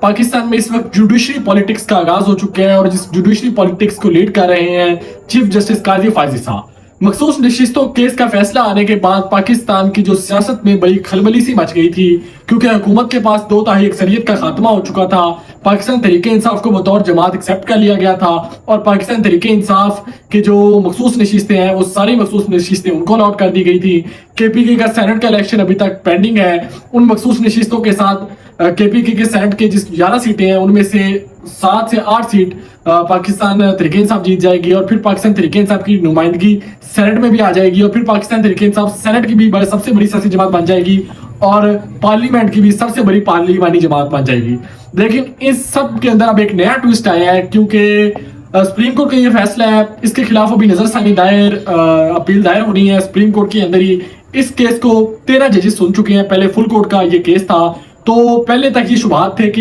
पाकिस्तान में इस वक्त जुडिशरी पॉलिटिक्स का आगाज हो चुका है और जिस जुडिशरी पॉलिटिक्स को लीड कर रहे हैं चीफ जस्टिस काजी फायजी साहब। मखसूस नशिस्तों केस का फैसला आने के बाद पाकिस्तान की जो सियासत में बड़ी खलबली सी मच गई थी, क्योंकि हुकूमत के पास 2/3 अक्सरियत का खात्मा हो चुका था। पाकिस्तान तहरीक इंसाफ को बतौर जमात एक्सेप्ट कर लिया गया था और पाकिस्तान तहरीक इंसाफ के जो मखसूस नशिस्तें हैं वो सारी मखसूस नशिस्तें उनको अलॉट कर दी गई थी। KPK का सेनेट का इलेक्शन अभी तक पेंडिंग है। उन मखसूस नशिस्तों के साथ KPK के सेनेट के जिस 11 सीटें हैं उनमें से 7 से 8 सीट पाकिस्तान तहरीक इंसाफ जीत जाएगी और फिर पाकिस्तान तहरीक इंसाफ की नुमाइंदगी सेनेट में भी आ जाएगी और फिर पाकिस्तान तहरीक इंसाफ सेनेट की भी सबसे बड़ी सियासी जमात बन जाएगी और पार्लियामेंट की भी सबसे बड़ी पार्लिमानी जमात बन जाएगी। लेकिन इस सब के अंदर अब एक नया ट्विस्ट आया है, क्योंकि सुप्रीम कोर्ट का ये फैसला है, इसके खिलाफ अभी नजरसानी अपील दायर होनी है सुप्रीम कोर्ट के अंदर ही। इस केस को 13 जजेस सुन चुके हैं। पहले फुल कोर्ट का ये केस था, तो पहले तक ये शुबहात थे कि